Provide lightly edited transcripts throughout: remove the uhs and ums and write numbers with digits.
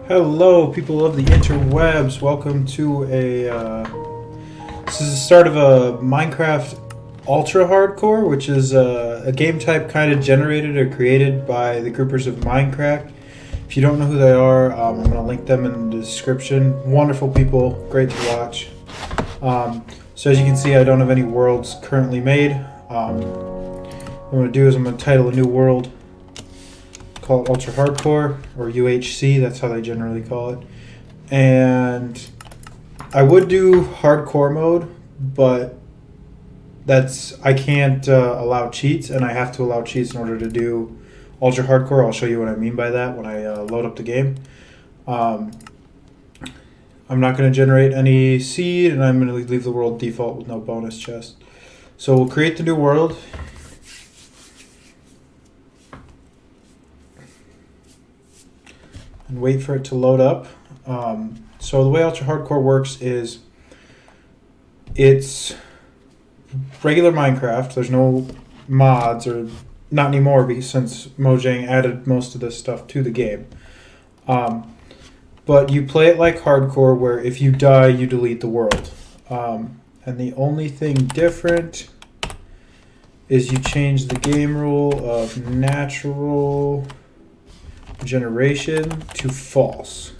Hello, people of the interwebs. Welcome to this is the start of a Minecraft Ultra Hardcore, which is a game type kind of generated or created by the groupers of Mindcrack. If you don't know who they are, I'm going to link them in the description. Wonderful people, great to watch. So as you can see, I don't have any worlds currently made. What I'm going to do is I'm going to title a new world. Call it Ultra Hardcore, or UHC, that's how they generally call it. And I would do hardcore mode, but I can't allow cheats, and I have to allow cheats in order to do Ultra Hardcore. I'll show you what I mean by that when I load up the game. I'm not going to generate any seed, and I'm going to leave the world default with no bonus chest. So we'll create the new world. And wait for it to load up. So the way Ultra Hardcore works is it's regular Minecraft. There's no mods, or not anymore, because since Mojang added most of this stuff to the game. But you play it like hardcore, where if you die, you delete the world. And the only thing different is you change the game rule of natural regeneration to false.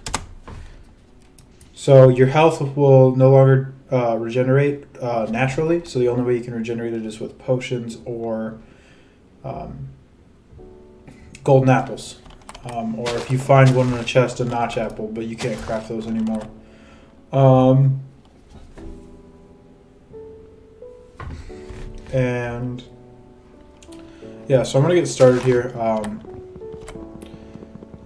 So your health will no longer regenerate naturally, so the only way you can regenerate it is with potions or golden apples, or if you find one in a chest, a notch apple, but you can't craft those anymore. And yeah, so I'm gonna get started here.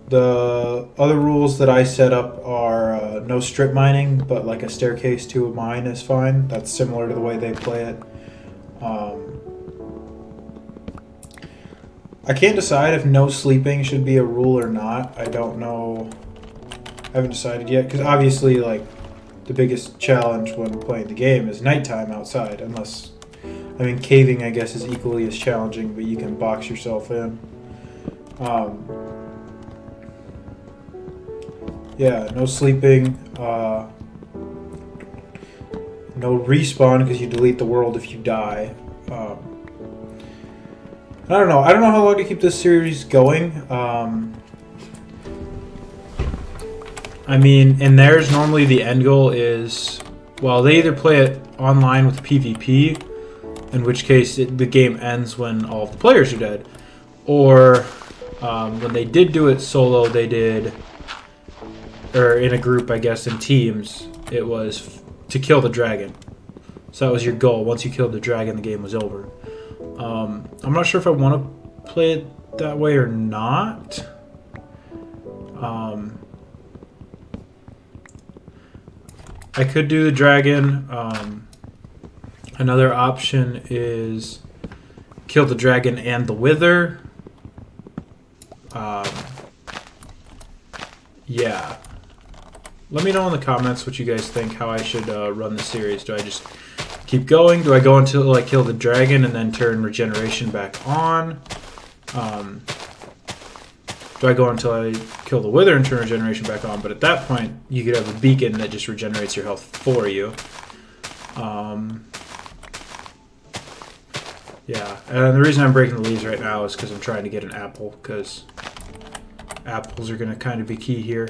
The other rules that I set up are no strip mining, but like a staircase to a mine is fine. That's similar to the way they play it. I can't decide if no sleeping should be a rule or not. I don't know. I haven't decided yet, because obviously, like, the biggest challenge when playing the game is nighttime outside. Unless, I mean, caving I guess is equally as challenging, but you can box yourself in. Yeah, no sleeping, no respawn because you delete the world if you die. I don't know how long to keep this series going. I mean, in theirs, normally the end goal is, well, they either play it online with PvP, in which case the game ends when all of the players are dead, or when they did do it solo, they did, or in a group, I guess, in teams, it was to kill the dragon. So that was your goal. Once you killed the dragon, the game was over. I'm not sure if I want to play it that way or not. I could do the dragon. Another option is kill the dragon and the wither. Yeah. Let me know in the comments what you guys think, how I should run the series. Do I just keep going? Do I go until I kill the dragon and then turn regeneration back on? Do I go until I kill the wither and turn regeneration back on? But at that point, you could have a beacon that just regenerates your health for you. Yeah, and the reason I'm breaking the leaves right now is because I'm trying to get an apple, because apples are going to kind of be key here.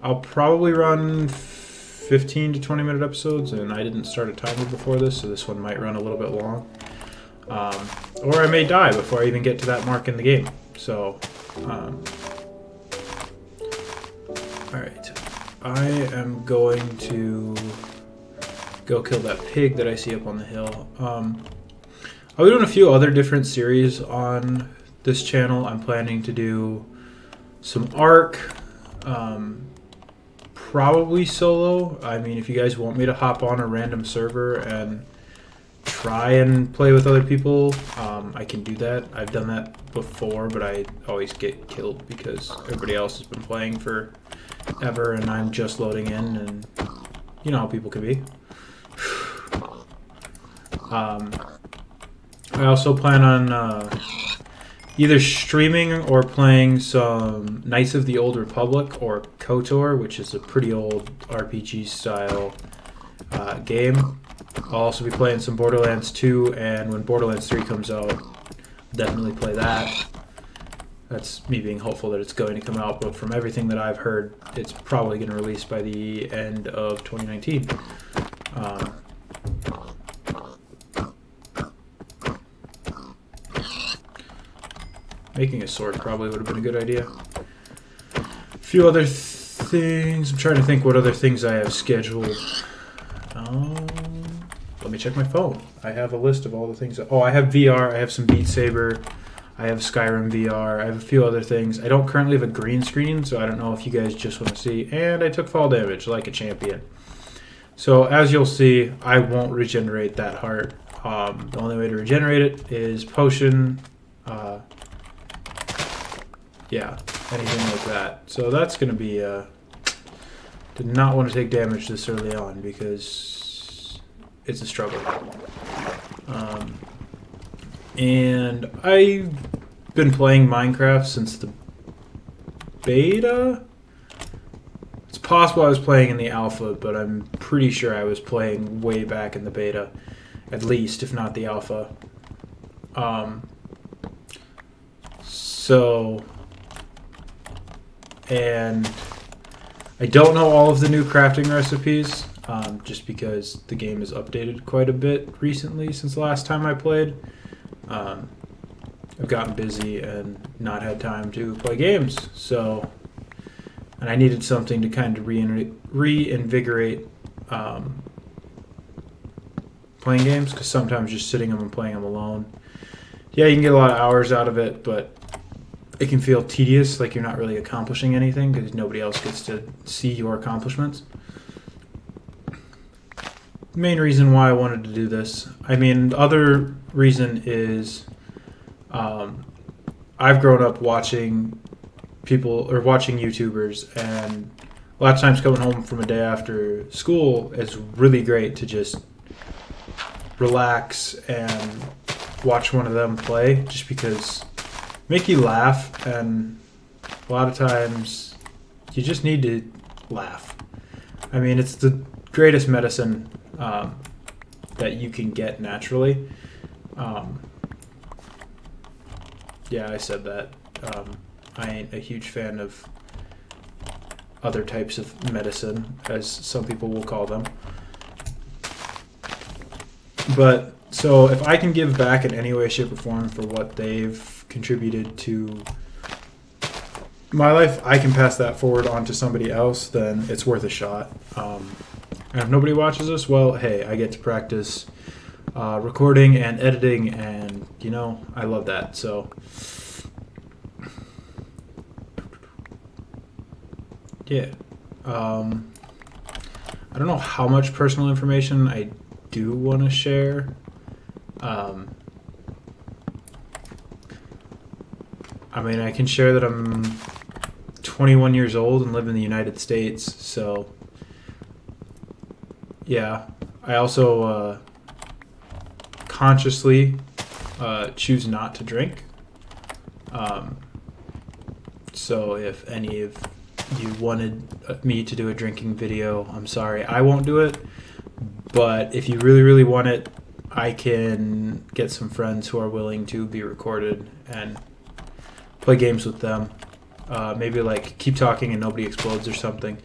I'll probably run 15 to 20 minute episodes, and I didn't start a timer before this, so this one might run a little bit long. Or I may die before I even get to that mark in the game. So, alright. I am going to go kill that pig that I see up on the hill. I'll be doing a few other different series on this channel. I'm planning to do some Ark. Probably solo. I mean, if you guys want me to hop on a random server and try and play with other people, I can do that. I've done that before, but I always get killed because everybody else has been playing forever and I'm just loading in, and you know how people can be. I also plan on either streaming or playing some Knights of the Old Republic or KOTOR, which is a pretty old RPG style game. I'll also be playing some Borderlands 2, and when Borderlands 3 comes out, definitely play that. That's me being hopeful that it's going to come out, but from everything that I've heard, it's probably going to release by the end of 2019. Making a sword probably would have been a good idea. A few other things. I'm trying to think what other things I have scheduled. Let me check my phone. I have a list of all the things. Oh, I have VR. I have some Beat Saber. I have Skyrim VR. I have a few other things. I don't currently have a green screen, so I don't know if you guys just want to see. And I took fall damage like a champion. So as you'll see, I won't regenerate that heart. The only way to regenerate it is potion. Yeah, anything like that. So that's going to be... did not want to take damage this early on because it's a struggle. And I've been playing Minecraft since the beta. It's possible I was playing in the alpha, but I'm pretty sure I was playing way back in the beta, at least, if not the alpha. And I don't know all of the new crafting recipes, just because the game has updated quite a bit recently since the last time I played. I've gotten busy and not had time to play games, and I needed something to kind of reinvigorate playing games, because sometimes just sitting them and playing them alone, yeah, you can get a lot of hours out of it, but it can feel tedious, like you're not really accomplishing anything because nobody else gets to see your accomplishments. The main reason why I wanted to do this, the other reason is I've grown up watching YouTubers, and a lot of times coming home from a day after school, it's really great to just relax and watch one of them play, just because make you laugh, and a lot of times you just need to laugh. It's the greatest medicine that you can get naturally. Yeah, I said that. I ain't a huge fan of other types of medicine, as some people will call them. But, so if I can give back in any way, shape, or form for what they've contributed to my life, I can pass that forward onto somebody else, then it's worth a shot. And if nobody watches this, well, hey, I get to practice recording and editing, and I love that. So yeah, I don't know how much personal information I do want to share. I can share that I'm 21 years old and live in the United States, so yeah. I also consciously choose not to drink. So if any of you wanted me to do a drinking video, I'm sorry, I won't do it. But if you really, really want it, I can get some friends who are willing to be recorded and play games with them. Maybe like Keep Talking and Nobody Explodes or something.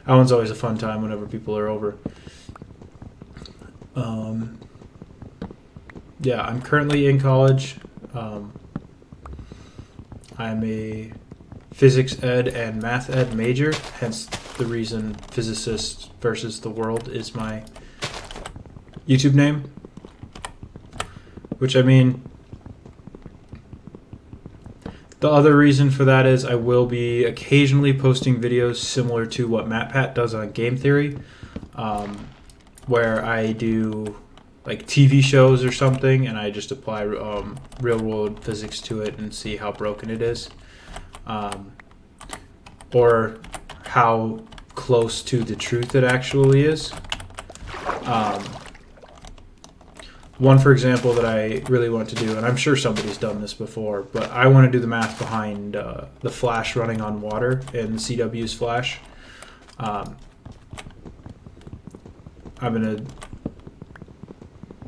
That one's always a fun time whenever people are over. Yeah, I'm currently in college. I'm a physics ed and math ed major, hence the reason Physicists versus the World is my YouTube name. Which, the other reason for that is I will be occasionally posting videos similar to what MatPat does on Game Theory, where I do like TV shows or something, and I just apply real world physics to it and see how broken it is, or how close to the truth it actually is. One, for example, that I really want to do, and I'm sure somebody's done this before, but I want to do the math behind the Flash running on water in CW's Flash.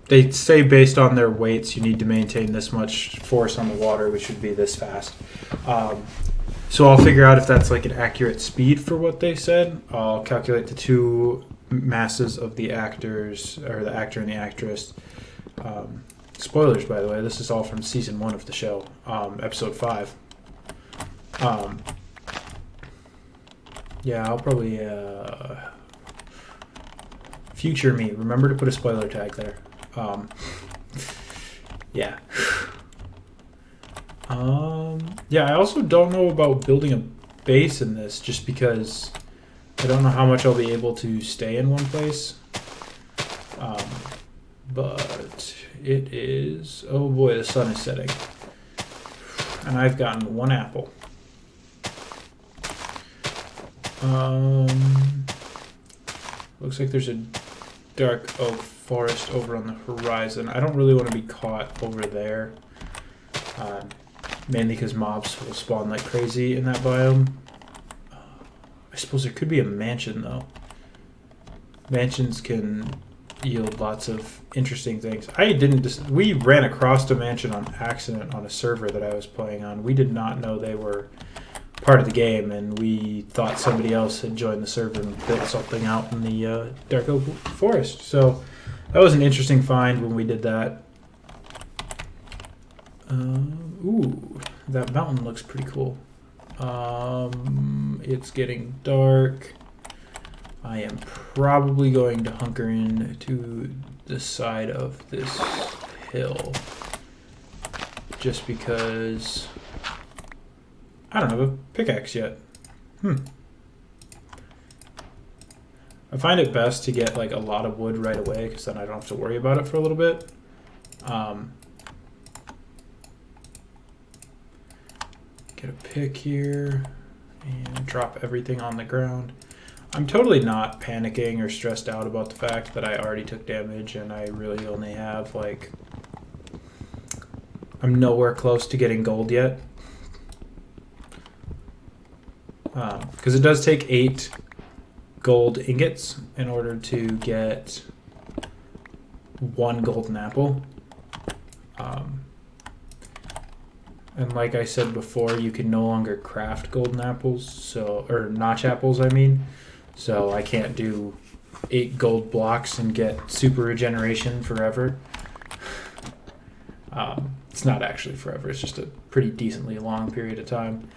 They say based on their weights, you need to maintain this much force on the water, which would be this fast. So I'll figure out if that's like an accurate speed for what they said. I'll calculate the two masses of the actors, or the actor and the actress. Spoilers, by the way. This is all from season 1 of the show, episode 5. Yeah, I'll probably future me. Remember to put a spoiler tag there. Yeah. Yeah, I also don't know about building a base in this, just because I don't know how much I'll be able to stay in one place. But it is... Oh boy, the sun is setting. And I've gotten 1 apple. Looks like there's a dark oak forest over on the horizon. I don't really want to be caught over there. Mainly because mobs will spawn like crazy in that biome. I suppose there could be a mansion, though. Mansions can yield lots of interesting things. We ran across a mansion on accident on a server that I was playing on. We did not know they were part of the game, and we thought somebody else had joined the server and built something out in the dark oak forest. So that was an interesting find when we did that. Ooh, that mountain looks pretty cool. It's getting dark. I am probably going to hunker in to the side of this hill, just because I don't have a pickaxe yet. I find it best to get like a lot of wood right away, because then I don't have to worry about it for a little bit. Get a pick here and drop everything on the ground. I'm totally not panicking or stressed out about the fact that I already took damage and I really only have like... I'm nowhere close to getting gold yet. Because it does take 8 gold ingots in order to get 1 golden apple. And like I said before, you can no longer craft golden apples, or notch apples, I mean. So I can't do 8 gold blocks and get super regeneration forever. It's not actually forever, it's just a pretty decently long period of time.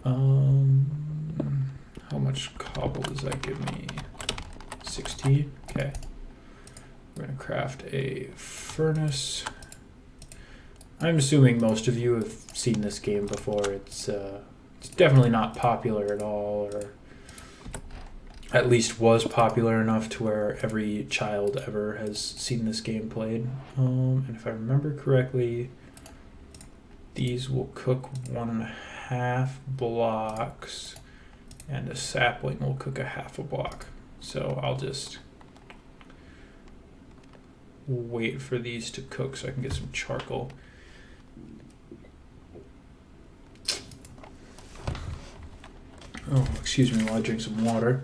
How much cobble does that give me? 16? Okay. We're going to craft a furnace. I'm assuming most of you have seen this game before. It's definitely not popular at all, or at least was popular enough to where every child ever has seen this game played. And if I remember correctly, these will cook 1.5 blocks, and a sapling will cook a 1/2 block. So I'll just wait for these to cook so I can get some charcoal. Oh, excuse me while I drink some water.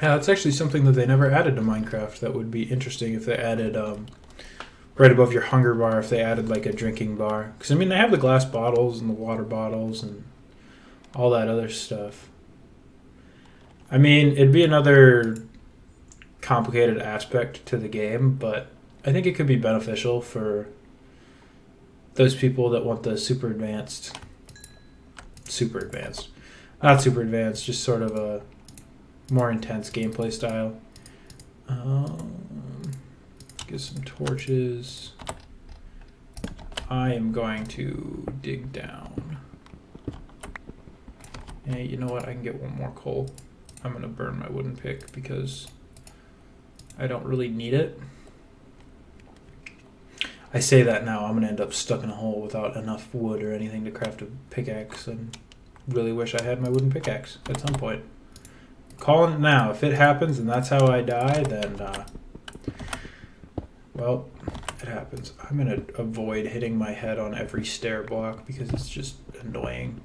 Yeah, that's actually something that they never added to Minecraft. That would be interesting if they added, right above your hunger bar, if they added like a drinking bar. Because, I mean, they have the glass bottles and the water bottles and all that other stuff. I mean, it'd be another complicated aspect to the game, but I think it could be beneficial for those people that want the not super advanced, just sort of a more intense gameplay style. Get some torches. I am going to dig down. Hey, you know what? I can get 1 more coal. I'm going to burn my wooden pick because I don't really need it. I say that now, I'm gonna end up stuck in a hole without enough wood or anything to craft a pickaxe, and really wish I had my wooden pickaxe at some point. Calling it now. If it happens and that's how I die, then well, it happens. I'm gonna avoid hitting my head on every stair block because it's just annoying.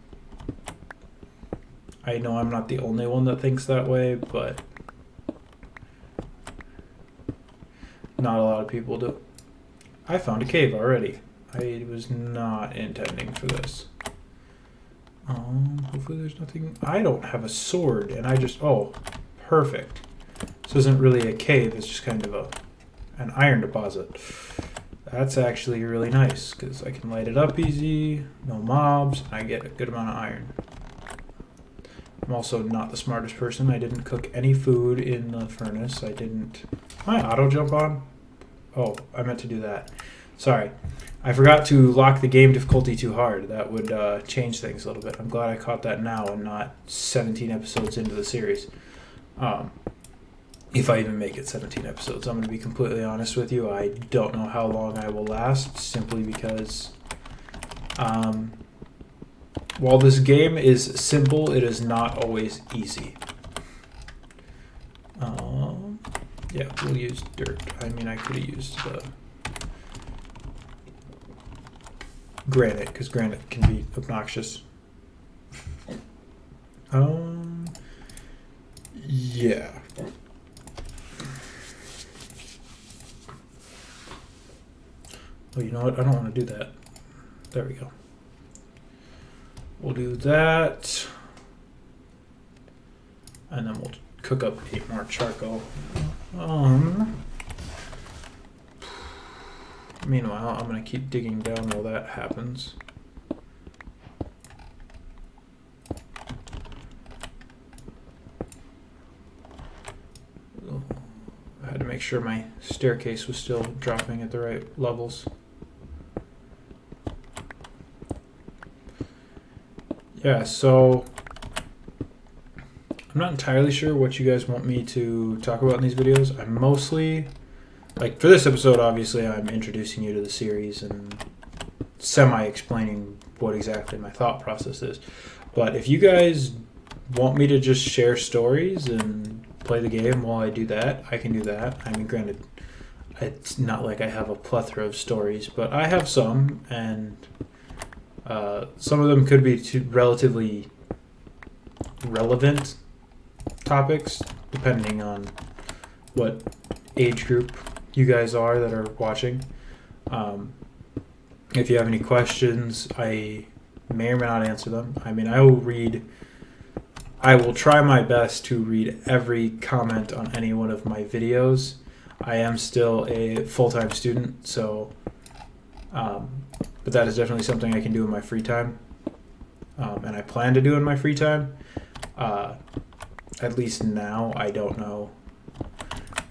I know I'm not the only one that thinks that way, but not a lot of people do. I found a cave already. I was not intending for this. Hopefully there's nothing. I don't have a sword, and I just... Oh, perfect. This isn't really a cave. It's just kind of an iron deposit. That's actually really nice, because I can light it up easy, no mobs, and I get a good amount of iron. I'm also not the smartest person. I didn't cook any food in the furnace. I didn't... My auto jump on? Oh, I meant to do that. Sorry. I forgot to lock the game difficulty too hard. That would change things a little bit. I'm glad I caught that now and not 17 episodes into the series. If I even make it 17 episodes. I'm going to be completely honest with you. I don't know how long I will last, simply because while this game is simple, it is not always easy. Yeah, we'll use dirt. I mean, I could have used granite, because granite can be obnoxious. Yeah. Oh, you know what? I don't want to do that. There we go. We'll do that. And then we'll cook up 8 more charcoal. Meanwhile, I'm going to keep digging down while that happens. I had to make sure my staircase was still dropping at the right levels. Yeah, so I'm not entirely sure what you guys want me to talk about in these videos. I'm mostly, like for this episode, obviously I'm introducing you to the series and semi-explaining what exactly my thought process is. But if you guys want me to just share stories and play the game while I do that, I can do that. I mean, granted, it's not like I have a plethora of stories, but I have some, and some of them could be relatively relevant topics, depending on what age group you guys are that are watching. If you have any questions, I may or may not answer them. I mean, I will try my best to read every comment on any one of my videos. I am still a full-time student, so but that is definitely something I can do in my free time, and I plan to do in my free time. At least now, I don't know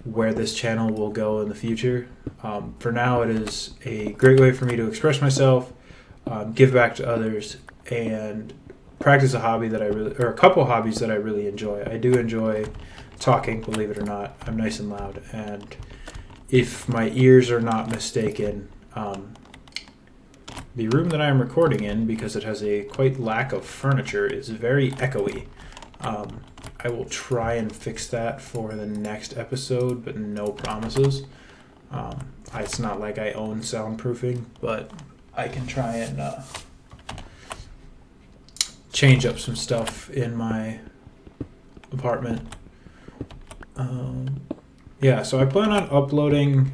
where this channel will go in the future. For now, it is a great way for me to express myself, give back to others, and practice a hobby that or a couple hobbies that I really enjoy. I do enjoy talking, believe it or not. I'm nice and loud, and if my ears are not mistaken, the room that I am recording in, because it has a quite lack of furniture, is very echoey. I will try and fix that for the next episode, but no promises. It's not like I own soundproofing, but I can try and change up some stuff in my apartment. Yeah, so I plan on uploading.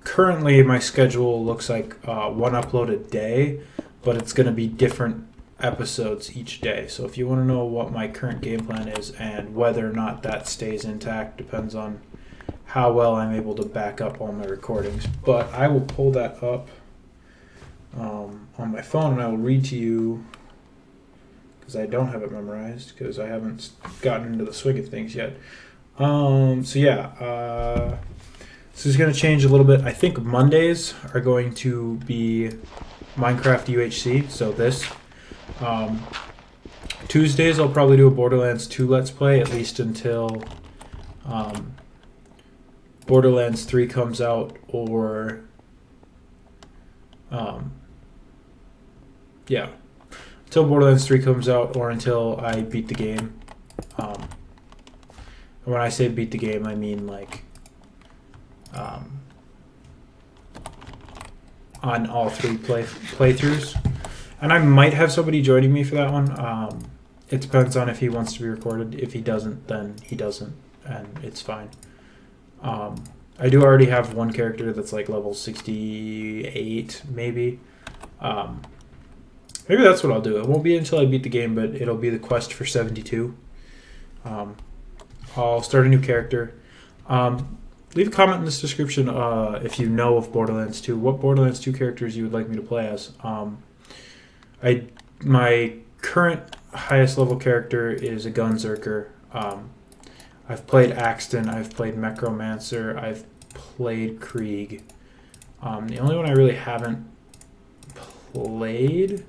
Currently, my schedule looks like one upload a day, but it's going to be different episodes each day. So if you want to know what my current game plan is and whether or not that stays intact, depends on how well I'm able to back up all my recordings. But I will pull that up on my phone, and I will read to you, because I don't have it memorized, because I haven't gotten into the swing of things yet. So yeah, this is going to change a little bit. I think Mondays are going to be Minecraft UHC, so this. Tuesdays I'll probably do a Borderlands 2 Let's Play, at least until Borderlands 3 comes out, or yeah, until Borderlands 3 comes out, or until I beat the game. And when I say beat the game, I mean like on all 3 playthroughs. And I might have somebody joining me for that one. It depends on if he wants to be recorded. If he doesn't, then he doesn't, and it's fine. I do already have one character that's like level 68, maybe. Maybe that's what I'll do. It won't be until I beat the game, but it'll be the quest for 72. I'll start a new character. Leave a comment in this description if you know of Borderlands 2. What Borderlands 2 characters you would like me to play as. My current highest level character is a Gunzerker. I've played Axton, I've played Necromancer, I've played Krieg. The only one I really haven't played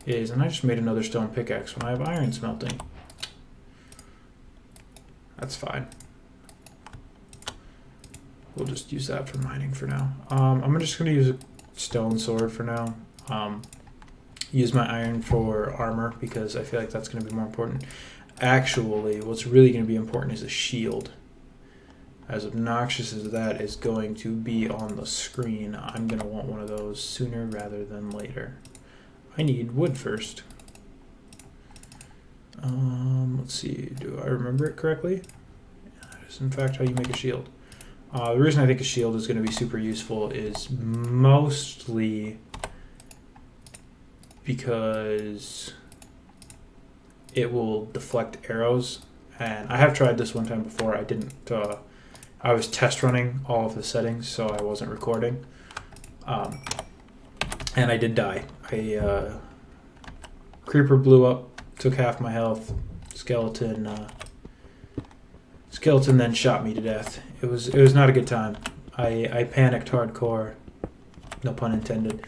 is, and I just made another stone pickaxe when I have iron smelting. That's fine. We'll just use that for mining for now. I'm just going to use a stone sword for now. Use my iron for armor because I feel like that's going to be more important. Actually, what's really going to be important is a shield. As obnoxious as that is going to be on the screen, I'm going to want one of those sooner rather than later. I need wood first. Let's see, do I remember it correctly? That is in fact how you make a shield. The reason I think a shield is going to be super useful is mostly because it will deflect arrows, and I have tried this one time before. I didn't. I was test running all of the settings, so I wasn't recording, and I did die. Creeper blew up, took half my health. Skeleton then shot me to death. It was not a good time. I panicked hardcore, no pun intended.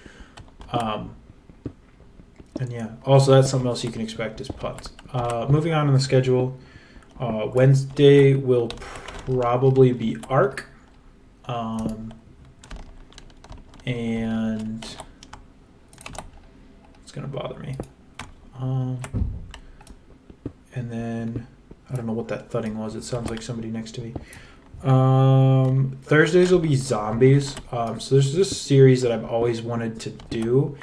And yeah, also that's something else you can expect is putts. Moving on in the schedule, Wednesday will probably be Ark, and it's gonna bother me. And then I don't know what that thudding was. It sounds like somebody next to me. Thursdays will be zombies. So there's this series that I've always wanted to do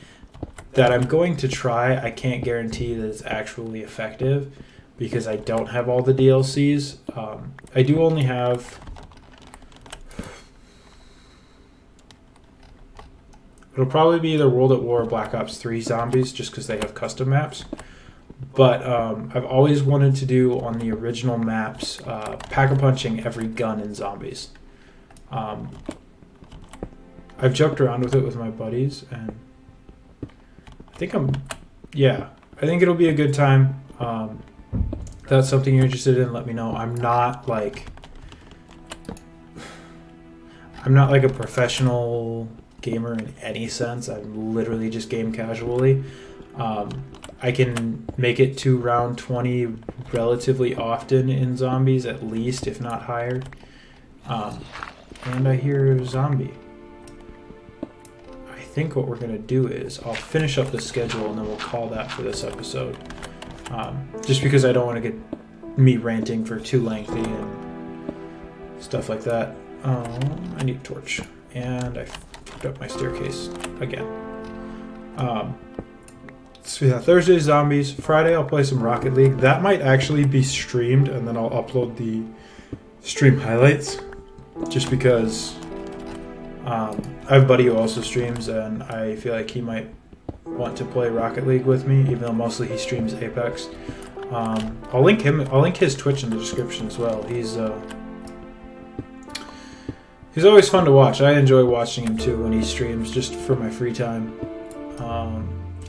that I'm going to try. I can't guarantee that it's actually effective because I don't have all the DLCs. I do only have... It'll probably be either World at War or Black Ops 3 zombies just because they have custom maps. But I've always wanted to do on the original maps pack-a-punching every gun in zombies. I've joked around with it with my buddies, and I think I think it'll be a good time. If that's something you're interested in, let me know. I'm not like a professional gamer in any sense. I'm literally just game casually. I can make it to round 20 relatively often in zombies, at least, if not higher. And I hear zombie. I think what we're going to do is I'll finish up the schedule and then we'll call that for this episode. Just because I don't want to get me ranting for too lengthy and stuff like that. I need a torch. And I fucked up my staircase again. So yeah, Thursday zombies. Friday I'll play some Rocket League. That might actually be streamed, and then I'll upload the stream highlights. Just because I have a buddy who also streams, and I feel like he might want to play Rocket League with me, even though mostly he streams Apex. I'll link his Twitch in the description as well. He's always fun to watch. I enjoy watching him too when he streams, just for my free time.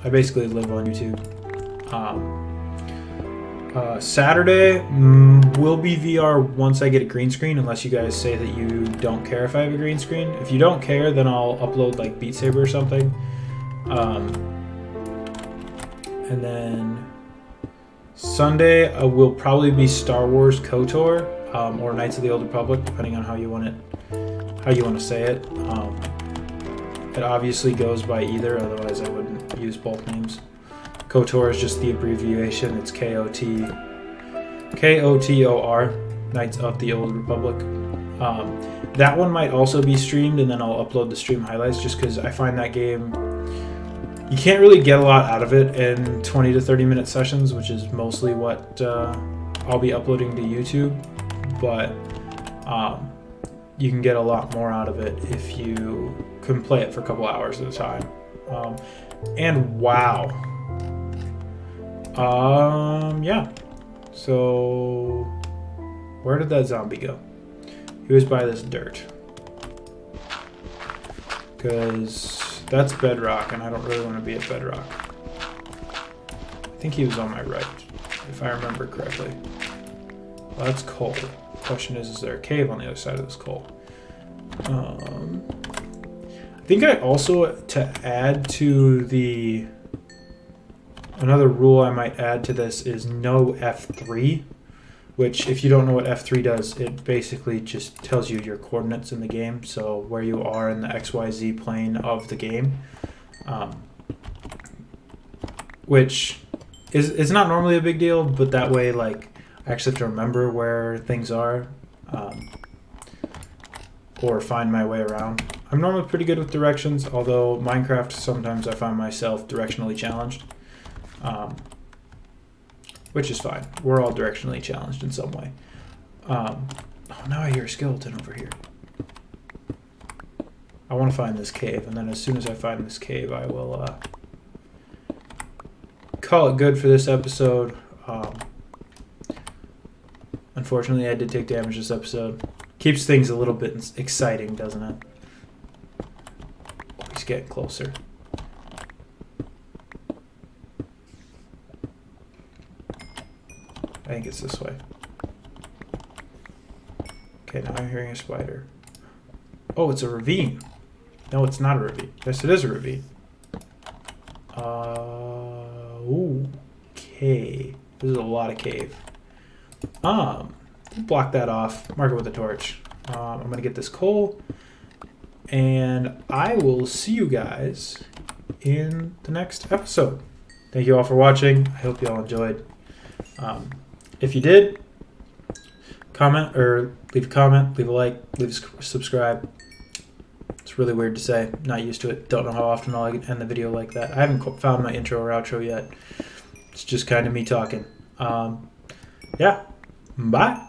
I basically live on YouTube. Saturday will be VR once I get a green screen, unless you guys say that you don't care if I have a green screen. If you don't care, then I'll upload like Beat Saber or something. And then Sunday will probably be Star Wars KOTOR. or Knights of the Old Republic, depending on how you want to say it. It obviously goes by either, otherwise I wouldn't use both names. KOTOR is just the abbreviation. It's KOTOR, Knights of the Old Republic. That one might also be streamed, and then I'll upload the stream highlights, just because I find that game, you can't really get a lot out of it in 20 to 30 minute sessions, which is mostly what I'll be uploading to YouTube, but you can get a lot more out of it if you can play it for a couple hours at a time. And wow. Yeah. So where did that zombie go? He was by this dirt. Because that's bedrock, and I don't really want to be at bedrock. I think he was on my right, if I remember correctly. Well, that's coal. Question is there a cave on the other side of this coal? I think I also, to add to the... Another rule I might add to this is no F3, which, if you don't know what F3 does, it basically just tells you your coordinates in the game, so where you are in the XYZ plane of the game, which is not normally a big deal, but that way, like, I actually have to remember where things are, or find my way around. I'm normally pretty good with directions, although Minecraft, sometimes I find myself directionally challenged. Which is fine. We're all directionally challenged in some way. Oh, now I hear a skeleton over here. I want to find this cave, and then as soon as I find this cave, I will call it good for this episode. Unfortunately, I did take damage this episode. Keeps things a little bit exciting, doesn't it? Oh, he's getting closer. I think it's this way. Okay, now I'm hearing a spider. Oh, it's a ravine. No, it's not a ravine. Yes, it is a ravine. Okay. This is a lot of cave. Block that off. Mark it with a torch. I'm gonna get this coal, and I will see you guys in the next episode. Thank you all for watching. I hope you all enjoyed. If you did, comment, or leave a comment, leave a like, leave a subscribe. It's really weird to say. Not used to it. Don't know how often I'll end the video like that. I haven't found my intro or outro yet. It's just kind of me talking. Yeah. Bye.